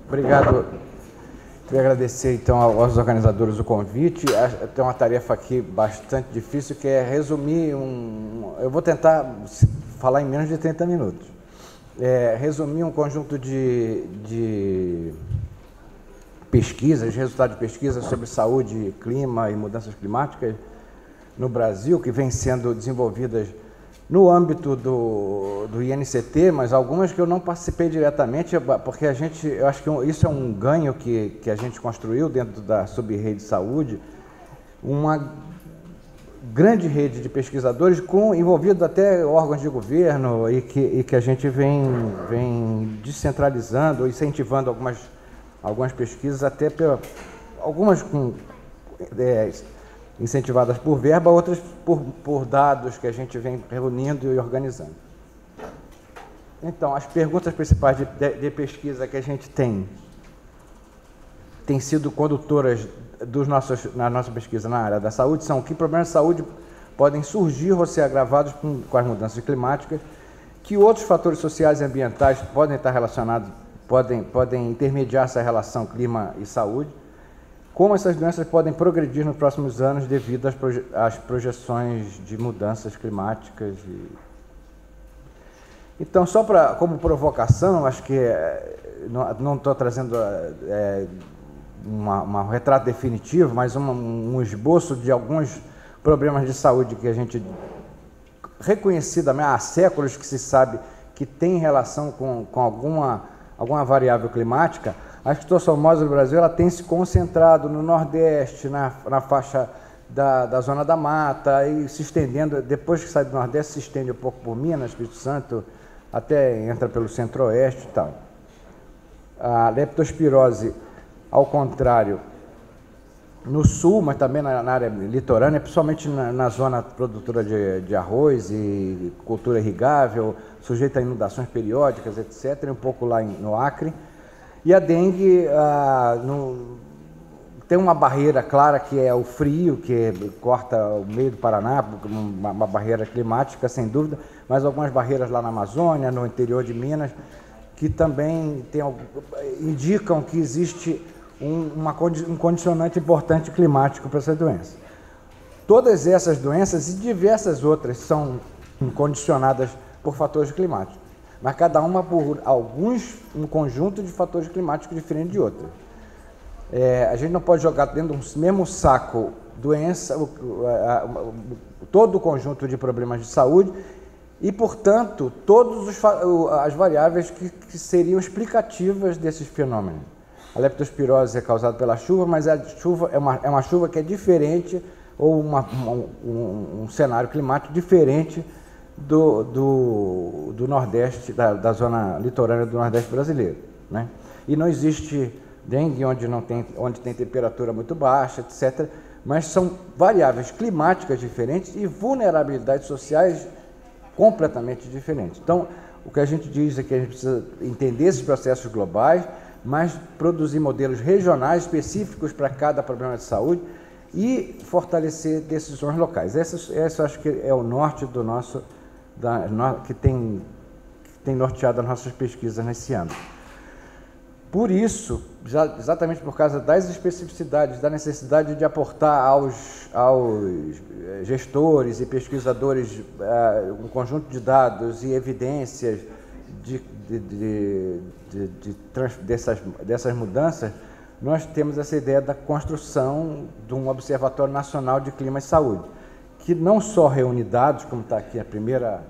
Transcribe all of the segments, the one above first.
Obrigado. Queria agradecer, então, aos organizadores o convite. Tem uma tarefa aqui bastante difícil, que é resumir eu vou tentar falar em menos de 30 minutos. Resumir um conjunto de pesquisas, resultados de pesquisas sobre saúde, clima e mudanças climáticas no Brasil, que vêm sendo desenvolvidas no âmbito do INCT, mas algumas que eu não participei diretamente, porque eu acho que isso é um ganho que a gente construiu dentro da Subrede Saúde, uma grande rede de pesquisadores envolvidos até órgãos de governo e que a gente vem descentralizando, incentivando algumas pesquisas, até algumas incentivadas por verba, outras por dados que a gente vem reunindo e organizando. Então, as perguntas principais de pesquisa que a gente tem sido condutoras na nossa pesquisa na área da saúde são: que problemas de saúde podem surgir ou ser agravados com as mudanças climáticas, que outros fatores sociais e ambientais podem estar relacionados, podem intermediar essa relação clima e saúde, como essas doenças podem progredir nos próximos anos devido às projeções de mudanças climáticas. Então, só como provocação, acho que não estou trazendo um retrato definitivo, mas um esboço de alguns problemas de saúde que a gente reconhecidamente há séculos que se sabe que tem relação com alguma variável climática. A esquistossomose no Brasil ela tem se concentrado no Nordeste, na faixa da Zona da Mata, e se estendendo, depois que sai do Nordeste, se estende um pouco por Minas, Espírito Santo, até entra pelo Centro-Oeste e tal. A leptospirose, ao contrário, no Sul, mas também na área litorânea, principalmente na zona produtora de arroz e cultura irrigável, sujeita a inundações periódicas, etc., e um pouco lá no Acre. E a dengue tem uma barreira clara, que é o frio, que corta o meio do Paraná, uma barreira climática, sem dúvida, mas algumas barreiras lá na Amazônia, no interior de Minas, que também indicam que existe um condicionante importante climático para essa doença. Todas essas doenças e diversas outras são condicionadas por fatores climáticos, mas cada uma por um conjunto de fatores climáticos diferente de outros. A gente não pode jogar dentro do mesmo saco todo o conjunto de problemas de saúde e, portanto, todas as variáveis que seriam explicativas desses fenômenos. A leptospirose é causada pela chuva, mas a chuva é uma chuva que é diferente, ou um cenário climático diferente do Nordeste, da zona litorânea do Nordeste brasileiro, né? E não existe dengue onde tem temperatura muito baixa, etc. Mas são variáveis climáticas diferentes e vulnerabilidades sociais completamente diferentes. Então, o que a gente diz é que a gente precisa entender esses processos globais, mas produzir modelos regionais específicos para cada problema de saúde e fortalecer decisões locais. Essa acho que é o norte do nosso que tem norteado as nossas pesquisas nesse ano. Por isso, exatamente por causa das especificidades, da necessidade de aportar aos gestores e pesquisadores um conjunto de dados e evidências dessas mudanças, nós temos essa ideia da construção de um Observatório Nacional de Clima e Saúde, que não só reúne dados, como está aqui primeiro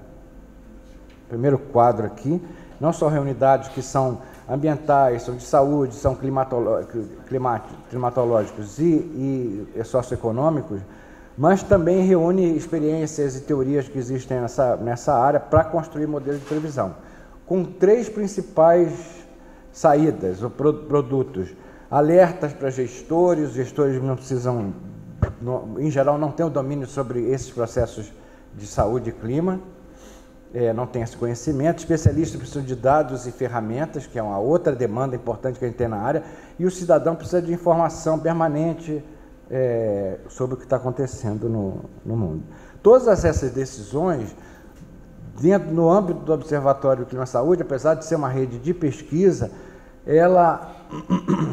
quadro aqui, não só reúne dados que são ambientais, são de saúde, são climatológicos e socioeconômicos, mas também reúne experiências e teorias que existem nessa área para construir modelos de previsão, com 3 principais saídas ou produtos: alertas para gestores. Os gestores não precisam, em geral, não têm o domínio sobre esses processos de saúde e clima, não tem esse conhecimento. Especialistas precisam de dados e ferramentas, que é uma outra demanda importante que a gente tem na área, e o cidadão precisa de informação permanente sobre o que está acontecendo no mundo. Todas essas decisões, no âmbito do Observatório Clima e Saúde, apesar de ser uma rede de pesquisa, ela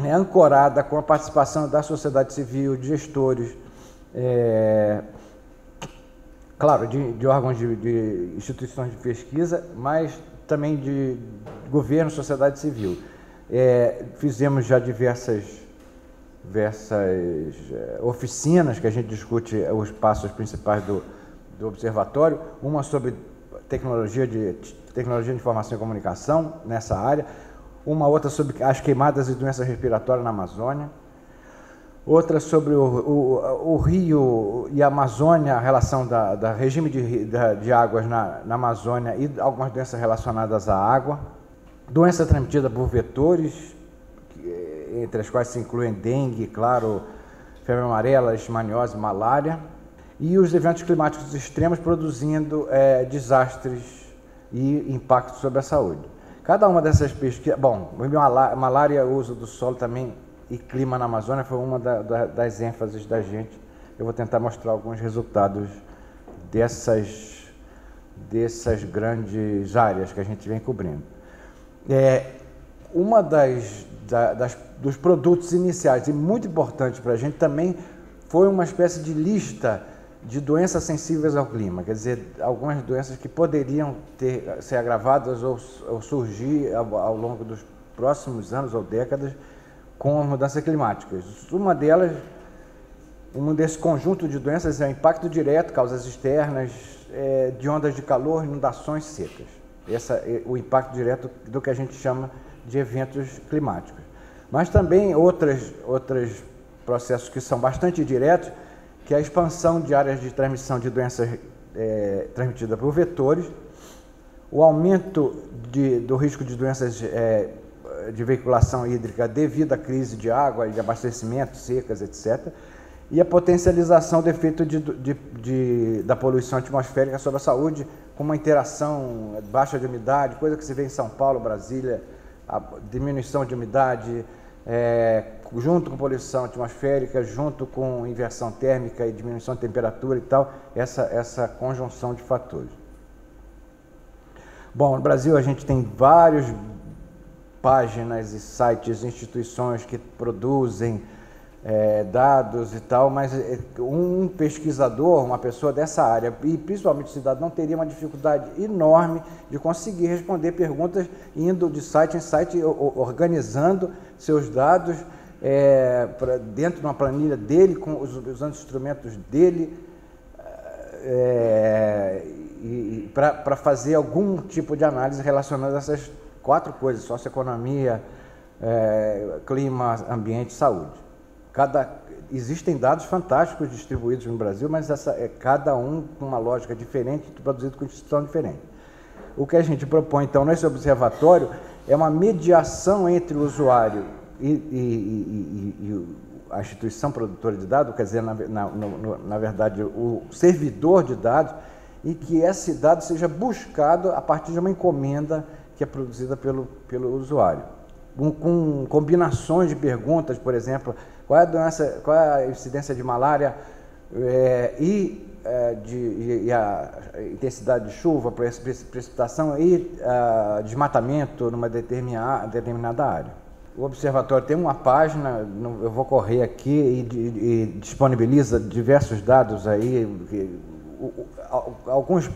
é ancorada com a participação da sociedade civil, de gestores, claro, de órgãos de instituições de pesquisa, mas também de governo, sociedade civil. Fizemos já diversas oficinas que a gente discute os passos principais do observatório, uma sobre tecnologia de informação e comunicação nessa área, uma outra sobre as queimadas e doenças respiratórias na Amazônia, outra sobre o Rio e a Amazônia, a relação da regime de águas na Amazônia e algumas doenças relacionadas à água, doença transmitida por vetores, entre as quais se incluem dengue, claro, febre amarela, leishmaniose, malária, e os eventos climáticos extremos produzindo desastres e impactos sobre a saúde. Cada uma dessas pesquisas, malária, uso do solo também e clima na Amazônia foi uma das ênfases da gente. Eu vou tentar mostrar alguns resultados dessas grandes áreas que a gente vem cobrindo. Uma dos produtos iniciais e muito importante para a gente também foi uma espécie de lista de doenças sensíveis ao clima, quer dizer, algumas doenças que poderiam ser agravadas ou surgir ao longo dos próximos anos ou décadas com as mudanças climáticas. Uma delas, desse conjunto de doenças é o impacto direto, causas externas, de ondas de calor, inundações secas. Esse é o impacto direto do que a gente chama de eventos climáticos. Mas também outros processos que são bastante diretos, que é a expansão de áreas de transmissão de doenças transmitidas por vetores, o aumento do risco de doenças de veiculação hídrica devido à crise de água, de abastecimento, secas, etc., e a potencialização do efeito da poluição atmosférica sobre a saúde, com uma interação baixa de umidade, coisa que se vê em São Paulo, Brasília, a diminuição de umidade, junto com poluição atmosférica, junto com inversão térmica e diminuição de temperatura e tal, essa conjunção de fatores. Bom, no Brasil a gente tem várias páginas e sites, instituições que produzem dados e tal, mas um pesquisador, uma pessoa dessa área, e principalmente o cidadão, teria uma dificuldade enorme de conseguir responder perguntas indo de site em site, organizando seus dados dentro de uma planilha dele, usando os instrumentos dele, para fazer algum tipo de análise relacionada a essas 4 coisas: socioeconomia, clima, ambiente e saúde. Existem dados fantásticos distribuídos no Brasil, mas cada um com uma lógica diferente, produzido com instituição diferente. O que a gente propõe, então, nesse observatório é uma mediação entre o usuário e a instituição produtora de dados, quer dizer, na verdade, o servidor de dados, e que esse dado seja buscado a partir de uma encomenda que é produzida pelo usuário, com combinações de perguntas, por exemplo, qual é a incidência de malária e a intensidade de chuva, precipitação e desmatamento numa determinada área. O observatório tem uma página, eu vou correr aqui, e disponibiliza diversos dados aí, alguns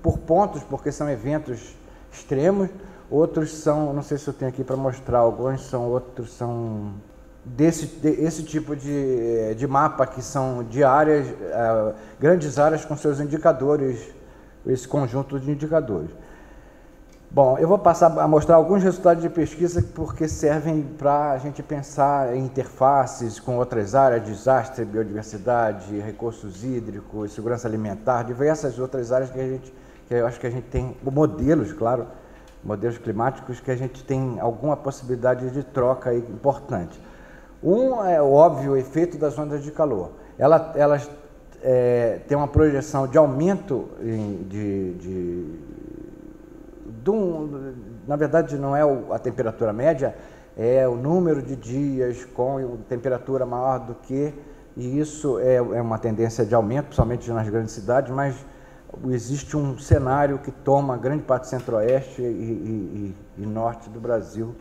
por pontos, porque são eventos extremos, outros são, não sei se eu tenho aqui para mostrar, outros são esse tipo de mapa, que são de áreas, grandes áreas com seus indicadores, esse conjunto de indicadores. Bom, eu vou passar a mostrar alguns resultados de pesquisa porque servem para a gente pensar em interfaces com outras áreas, desastre, biodiversidade, recursos hídricos, segurança alimentar, diversas outras áreas que eu acho que a gente tem modelos, claro, modelos climáticos que a gente tem alguma possibilidade de troca aí importante. Um é o óbvio efeito das ondas de calor. Elas têm uma projeção de aumento na verdade não é a temperatura média, é o número de dias com temperatura maior do que, e isso é uma tendência de aumento, principalmente nas grandes cidades, mas existe um cenário que toma grande parte do centro-oeste e norte do Brasil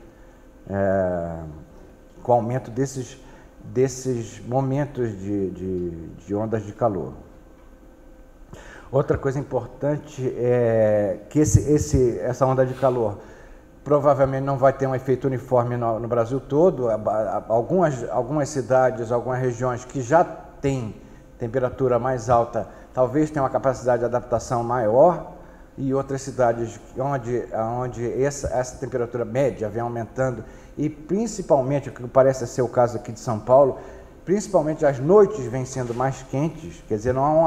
com o aumento desses momentos de ondas de calor. Outra coisa importante é que essa onda de calor provavelmente não vai ter um efeito uniforme no Brasil todo. Algumas cidades, algumas regiões que já têm temperatura mais alta, talvez tenham uma capacidade de adaptação maior, e outras cidades onde essa temperatura média vem aumentando, e principalmente, o que parece ser o caso aqui de São Paulo, principalmente as noites vêm sendo mais quentes, quer dizer, não há um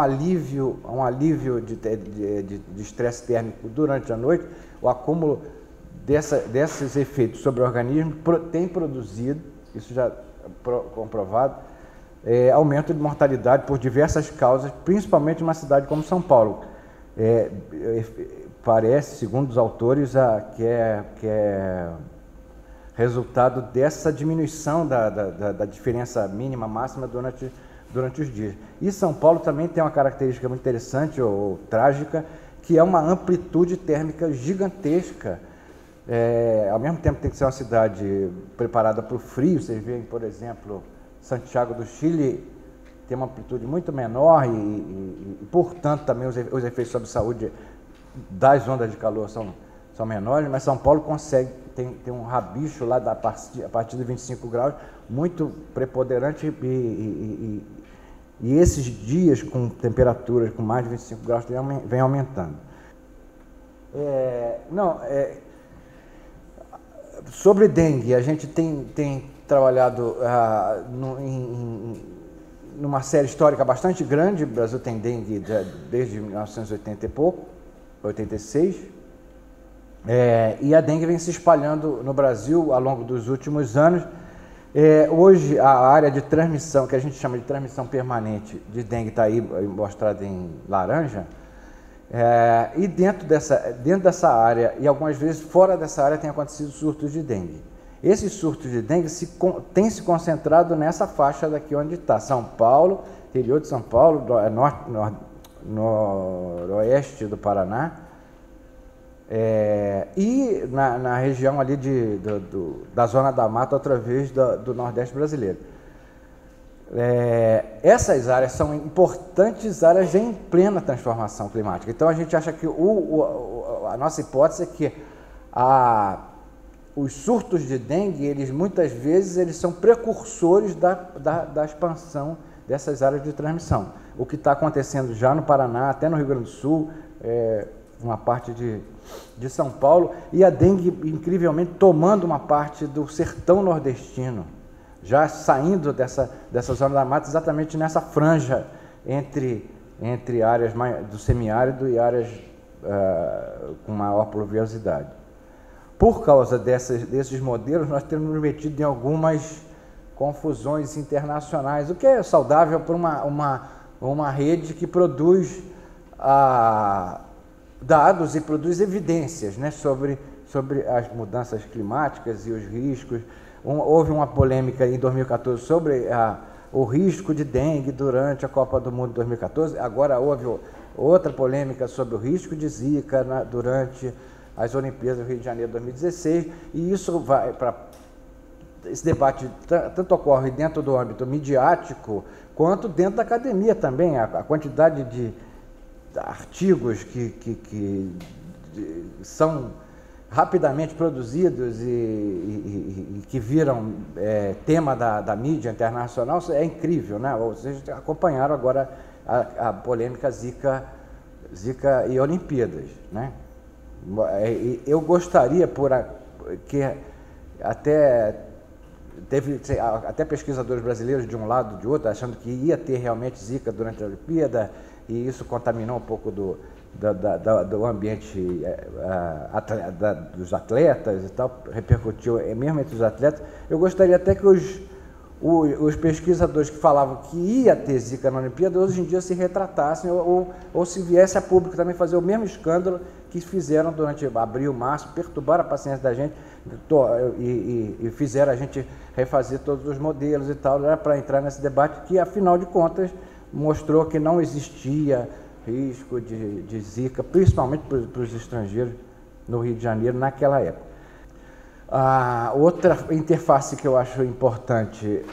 alívio de estresse térmico durante a noite. O acúmulo desses efeitos sobre o organismo tem produzido, isso já é comprovado, aumento de mortalidade por diversas causas, principalmente numa cidade como São Paulo. Parece, segundo os autores, que é resultado dessa diminuição da diferença mínima máxima durante os dias. E São Paulo também tem uma característica muito interessante ou trágica, que é uma amplitude térmica gigantesca. Ao mesmo tempo tem que ser uma cidade preparada para o frio. Vocês veem, por exemplo, Santiago do Chile tem uma amplitude muito menor e portanto, também os efeitos sobre a saúde das ondas de calor são menores, mas São Paulo tem um rabicho lá a partir de 25 graus, muito preponderante, e esses dias com temperaturas com mais de 25 graus vem aumentando. Sobre dengue, a gente tem trabalhado numa série histórica bastante grande. O Brasil tem dengue desde 1980 e pouco, 86, e a dengue vem se espalhando no Brasil ao longo dos últimos anos. Hoje a área de transmissão, que a gente chama de transmissão permanente de dengue, está aí mostrada em laranja, e dentro dessa área, e algumas vezes fora dessa área, tem acontecido surtos de dengue. Esses surtos de dengue têm se concentrado nessa faixa daqui onde está São Paulo, interior de São Paulo, noroeste do Paraná, e na região ali da Zona da Mata, outra vez do Nordeste brasileiro. Essas áreas são importantes áreas em plena transformação climática. Então a gente acha que a nossa hipótese é que os surtos de dengue, muitas vezes são precursores da expansão dessas áreas de transmissão. O que está acontecendo já no Paraná, até no Rio Grande do Sul, uma parte de São Paulo, e a dengue, incrivelmente, tomando uma parte do sertão nordestino, já saindo dessa zona da mata, exatamente nessa franja entre áreas do semiárido e áreas com maior pluviosidade. Por causa desses modelos, nós temos nos metido em algumas confusões internacionais, o que é saudável para uma rede que produz dados e produz evidências, né, sobre as mudanças climáticas e os riscos. Houve uma polêmica em 2014 sobre o risco de dengue durante a Copa do Mundo de 2014. Agora houve outra polêmica sobre o risco de zika durante as Olimpíadas do Rio de Janeiro de 2016, e esse debate tanto ocorre dentro do âmbito midiático, quanto dentro da academia também. A quantidade de artigos que são rapidamente produzidos e que viram tema da mídia internacional é incrível, né? Vocês acompanharam agora a polêmica Zika e Olimpíadas, né? Eu gostaria que teve até pesquisadores brasileiros de um lado e de outro achando que ia ter realmente Zika durante a Olimpíada, e isso contaminou um pouco do ambiente dos atletas e tal, repercutiu mesmo entre os atletas. Eu gostaria até que os pesquisadores que falavam que ia ter Zika na Olimpíada, hoje em dia se retratassem ou se viesse a público também fazer o mesmo escândalo que fizeram durante abril, março, perturbaram a paciência da gente e fizeram a gente refazer todos os modelos e tal, para entrar nesse debate que, afinal de contas, mostrou que não existia risco de Zika, principalmente para os estrangeiros no Rio de Janeiro naquela época. A outra interface que eu acho importante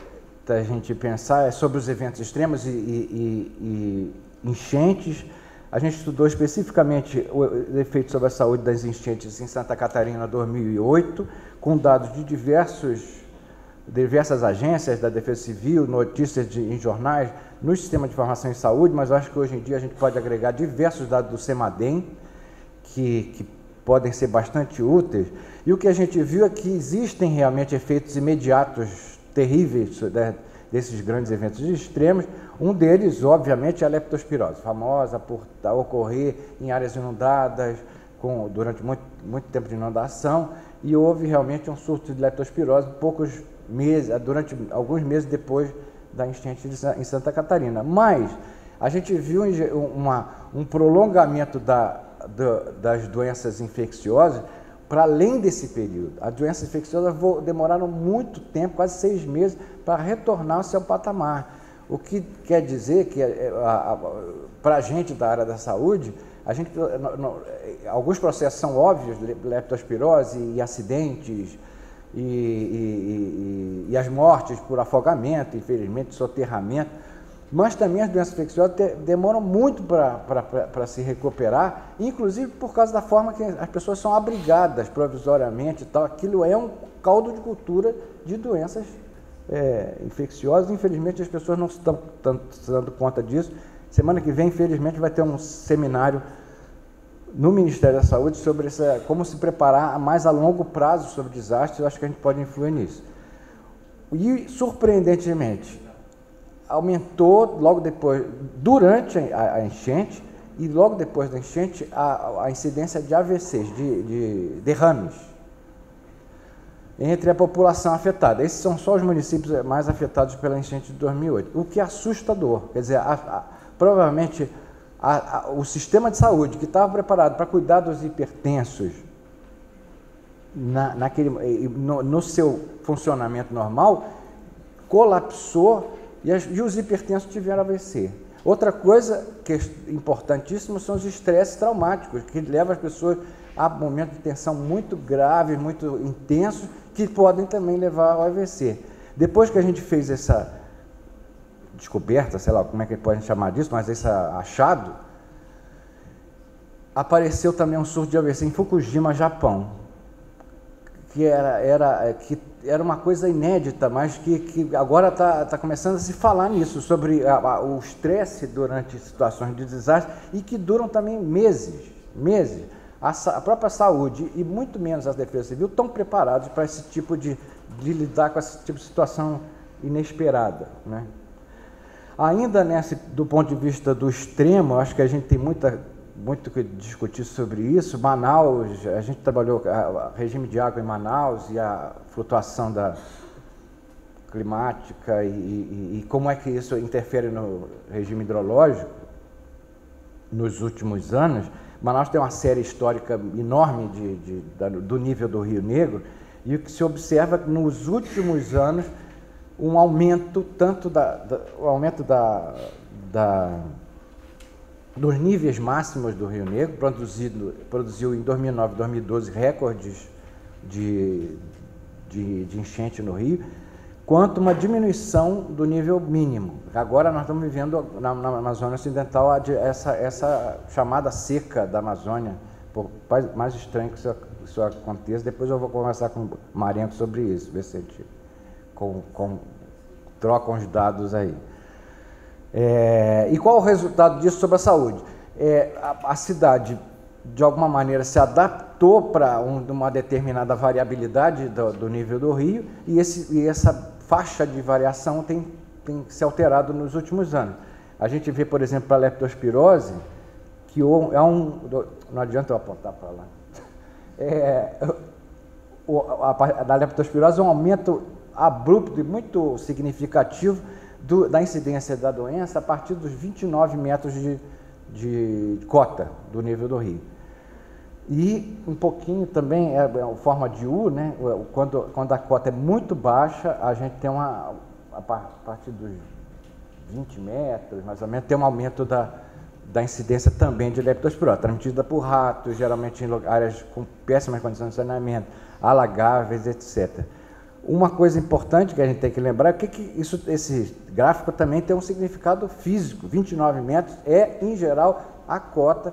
da gente pensar é sobre os eventos extremos e enchentes. A gente estudou especificamente o efeito sobre a saúde das enchentes em Santa Catarina 2008, com dados de diversas agências da Defesa Civil, notícias em jornais, no Sistema de Informação em Saúde, mas eu acho que hoje em dia a gente pode agregar diversos dados do CEMADEM, que podem ser bastante úteis. E o que a gente viu é que existem realmente efeitos imediatos terríveis, né, desses grandes eventos extremos. Um deles, obviamente, é a leptospirose, famosa por ocorrer em áreas inundadas, durante muito tempo de inundação, e houve realmente um surto de leptospirose durante alguns meses depois da enchente em Santa Catarina. Mas a gente viu um prolongamento das doenças infecciosas para além desse período. As doenças infecciosas demoraram muito tempo, quase 6 meses, para retornar ao seu patamar. O que quer dizer que, para a gente da área da saúde, alguns processos são óbvios, leptospirose e acidentes, e as mortes por afogamento, infelizmente, soterramento, mas também as doenças infecciosas demoram muito para se recuperar, inclusive por causa da forma que as pessoas são abrigadas provisoriamente e tal. Aquilo é um caldo de cultura de doenças infecciosas. Infelizmente, as pessoas não estão se dando conta disso. Semana que vem, infelizmente, vai ter um seminário no Ministério da Saúde sobre como se preparar mais a longo prazo sobre desastres. Eu acho que a gente pode influir nisso. E, surpreendentemente, aumentou logo depois, durante a enchente e logo depois da enchente, a incidência de AVCs, de derrames, entre a população afetada. Esses são só os municípios mais afetados pela enchente de 2008, o que é assustador. Quer dizer, provavelmente o sistema de saúde que estava preparado para cuidar dos hipertensos no seu funcionamento normal, colapsou e os hipertensos tiveram AVC. Outra coisa que é importantíssima são os estresses traumáticos, que levam as pessoas a momentos de tensão muito graves, muito intensos, que podem também levar ao AVC. Depois que a gente fez essa descoberta, sei lá como é que pode chamar disso, mas esse achado, apareceu também um surto de AVC em Fukushima, Japão, que era uma coisa inédita, mas que agora está começando a se falar nisso, sobre o estresse durante situações de desastre, e que duram também meses. A própria saúde e muito menos a Defesa Civil estão preparados para esse tipo de lidar com esse tipo de situação inesperada, né? Ainda do ponto de vista do extremo, acho que a gente tem muito que discutir sobre isso. Manaus, a gente trabalhou o regime de água em Manaus e a flutuação climática e como é que isso interfere no regime hidrológico nos últimos anos. Manaus tem uma série histórica enorme do nível do Rio Negro, e o que se observa nos últimos anos um aumento dos níveis máximos do Rio Negro, produziu em 2009 e 2012 recordes de enchente no Rio, quanto uma diminuição do nível mínimo. Agora nós estamos vivendo na Amazônia Ocidental essa chamada seca da Amazônia, por mais estranho que isso aconteça. Depois eu vou conversar com o Marenco sobre isso, ver se a gente trocam os dados aí. E qual o resultado disso sobre a saúde? A cidade, de alguma maneira, se adaptou para uma determinada variabilidade do nível do rio, e essa faixa de variação tem se alterado nos últimos anos. A gente vê, por exemplo, para a leptospirose, que não adianta eu apontar para lá. Da leptospirose é um aumento abrupto e muito significativo da incidência da doença a partir dos 29 metros de cota do nível do rio. E um pouquinho também, forma de U, né? Quando a cota é muito baixa, a gente tem a partir dos 20 metros, mais ou menos, tem um aumento da incidência também de leptospirose, transmitida por ratos, geralmente em áreas com péssimas condições de saneamento, alagáveis, etc. Uma coisa importante que a gente tem que lembrar é que esse gráfico também tem um significado físico. 29 metros é, em geral, a cota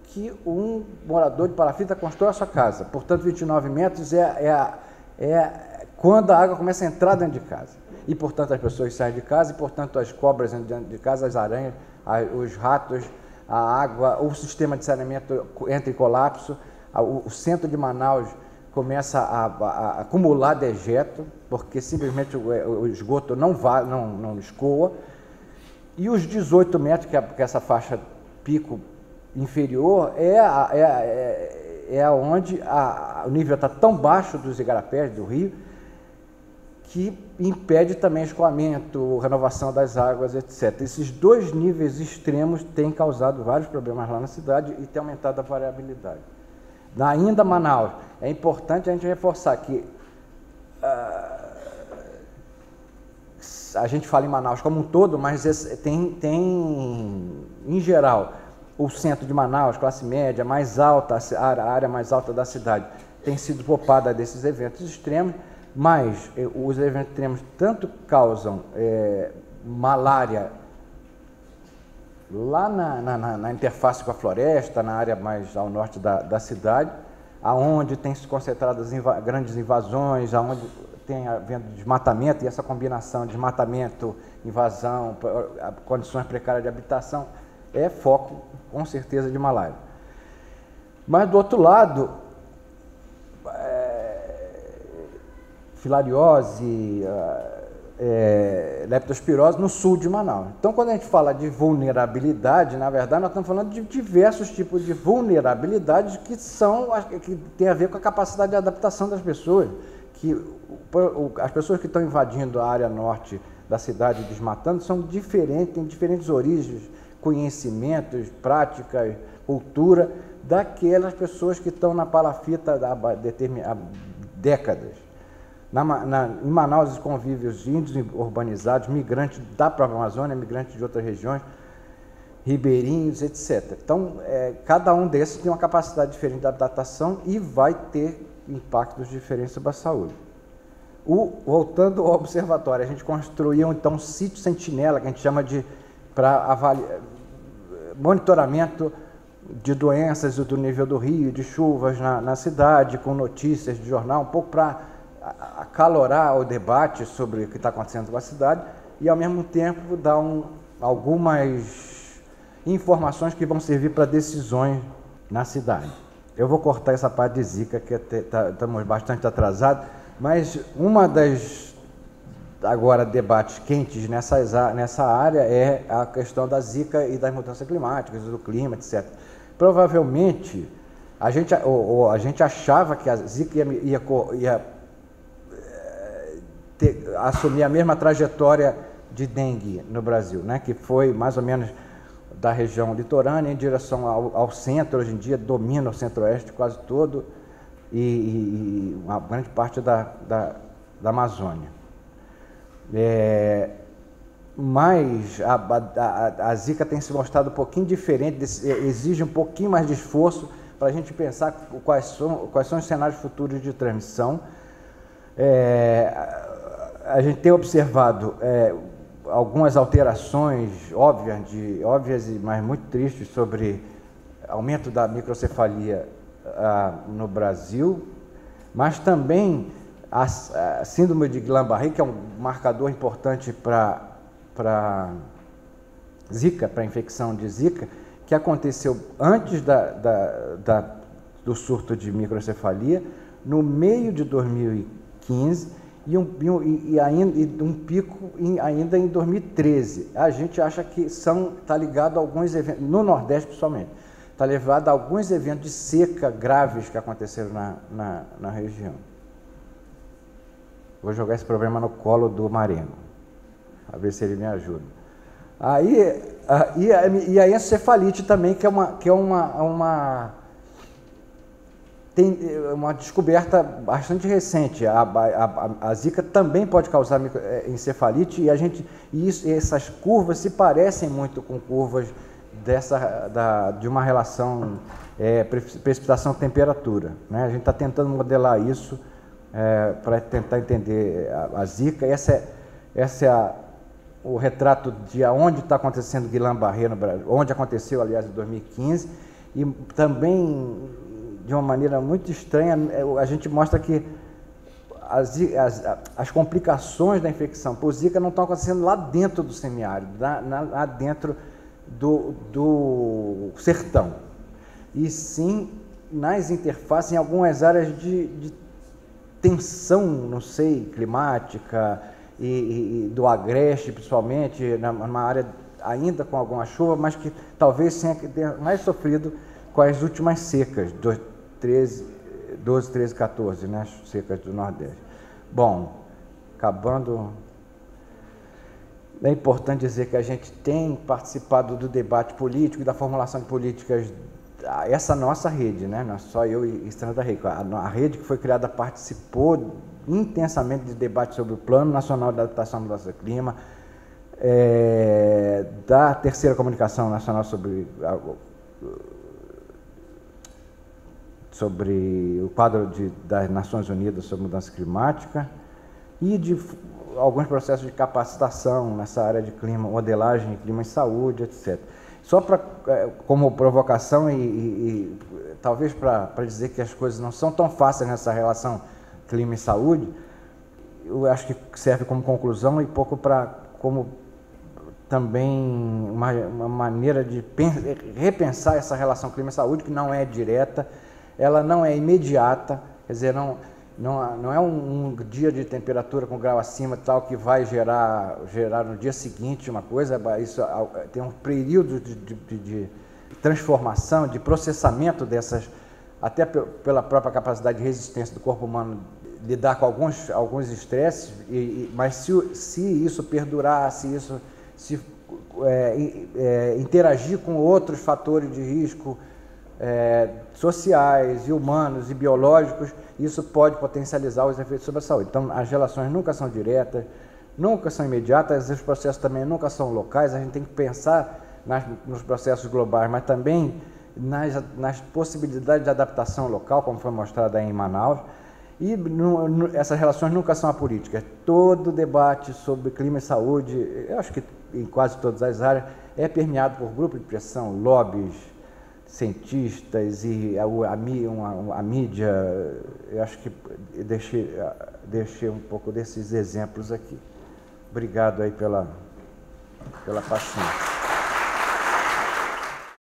que um morador de Palafita constrói a sua casa. Portanto, 29 metros é quando a água começa a entrar dentro de casa. E, portanto, as pessoas saem de casa e, portanto, as cobras entram dentro de casa, as aranhas, os ratos, a água, o sistema de saneamento entra em colapso, o centro de Manaus começa a acumular dejeto, porque simplesmente o esgoto não escoa. E os 18 metros, que é essa faixa pico inferior, é onde o nível está tão baixo dos igarapés do rio, que impede também escoamento, renovação das águas, etc. Esses dois níveis extremos têm causado vários problemas lá na cidade e têm aumentado a variabilidade. Ainda Manaus, é importante a gente reforçar que a gente fala em Manaus como um todo, mas tem em geral, o centro de Manaus, classe média, mais alta, a área mais alta da cidade, tem sido poupada desses eventos extremos, mas os eventos extremos tanto causam malária lá na interface com a floresta, na área mais ao norte da cidade, aonde tem se concentrado grandes invasões, aonde tem havendo desmatamento, e essa combinação de desmatamento, invasão, condições precárias de habitação, é foco, com certeza, de malária. Mas, do outro lado, filariose, leptospirose no sul de Manaus. Então, quando a gente fala de vulnerabilidade, na verdade, nós estamos falando de diversos tipos de vulnerabilidades que tem a ver com a capacidade de adaptação das pessoas. As pessoas que estão invadindo a área norte da cidade e desmatando são diferentes, têm diferentes origens, conhecimentos, práticas, cultura, daquelas pessoas que estão na palafita há décadas. Em Manaus convivem os índios urbanizados, migrantes da própria Amazônia, migrantes de outras regiões, ribeirinhos, etc. Então, cada um desses tem uma capacidade diferente de adaptação e vai ter impactos diferentes sobre a saúde. Voltando ao observatório, a gente construiu então um sítio sentinela, que a gente chama para monitoramento de doenças do nível do rio, de chuvas na cidade, com notícias de jornal, um pouco para acalorar o debate sobre o que está acontecendo com a cidade e, ao mesmo tempo, dar algumas informações que vão servir para decisões na cidade. Eu vou cortar essa parte de Zika, que estamos bastante atrasados, mas uma das debates quentes nessa área é a questão da Zika e das mudanças climáticas, do clima, etc. Provavelmente, a gente achava que a Zika ia assumir a mesma trajetória de dengue no Brasil, né? Que foi mais ou menos da região litorânea em direção ao centro. Hoje em dia domina o centro-oeste quase todo e uma grande parte da Amazônia. Mas a Zika tem se mostrado um pouquinho diferente, exige um pouquinho mais de esforço para a gente pensar quais são os cenários futuros de transmissão. A gente tem observado algumas alterações óbvias, mas muito tristes, sobre aumento da microcefalia no Brasil, mas também a síndrome de Guillain-Barré, que é um marcador importante para Zika, para a infecção de Zika, que aconteceu antes do surto de microcefalia, no meio de 2015, e ainda um pico ainda em 2013. A gente acha que está ligado a alguns eventos, no Nordeste principalmente, está ligado a alguns eventos de seca graves que aconteceram na região. Vou jogar esse problema no colo do Marino, a ver se ele me ajuda. E a encefalite também, que é uma descoberta bastante recente. A Zika também pode causar encefalite, e essas curvas se parecem muito com curvas de uma relação precipitação-temperatura, né? A gente está tentando modelar isso para tentar entender a Zika. Esse é o retrato de onde está acontecendo Guillain-Barré no Brasil, onde aconteceu, aliás, em 2015, e também, de uma maneira muito estranha, a gente mostra que as complicações da infecção por Zika não estão acontecendo lá dentro do semiárido, lá dentro do sertão, e sim nas interfaces, em algumas áreas de tensão, não sei, climática, e do Agreste, principalmente, numa área ainda com alguma chuva, mas que talvez tenha mais sofrido com as últimas secas, 12, 13, 14, né, as secas do Nordeste. Bom, acabando, é importante dizer que a gente tem participado do debate político e da formulação de políticas, essa nossa rede, né, não é só eu e Estrada da Rede, a rede que foi criada participou intensamente de debate sobre o Plano Nacional de Adaptação ao Mudança do Clima, da Terceira Comunicação Nacional sobre o quadro das Nações Unidas sobre mudança climática e de alguns processos de capacitação nessa área de clima, modelagem, clima e saúde, etc. Só como provocação e talvez para dizer que as coisas não são tão fáceis nessa relação clima e saúde, eu acho que serve como conclusão e pouco como também uma maneira de repensar essa relação clima e saúde, que não é direta, ela não é imediata, quer dizer, não é um dia de temperatura com grau acima tal que vai gerar no dia seguinte uma coisa, isso tem um período de transformação, de processamento dessas, até pela própria capacidade de resistência do corpo humano lidar com alguns estresses, mas se isso perdurar, se interagir com outros fatores de risco sociais e humanos e biológicos, isso pode potencializar os efeitos sobre a saúde. Então, as relações nunca são diretas, nunca são imediatas, os processos também nunca são locais, a gente tem que pensar nos processos globais, mas também nas possibilidades de adaptação local, como foi mostrado aí em Manaus, e essas relações nunca são apolíticas. Todo debate sobre clima e saúde, eu acho que em quase todas as áreas, é permeado por grupos de pressão, lobbies, cientistas e a mídia. Eu acho que deixei um pouco desses exemplos aqui. Obrigado aí pela paciência.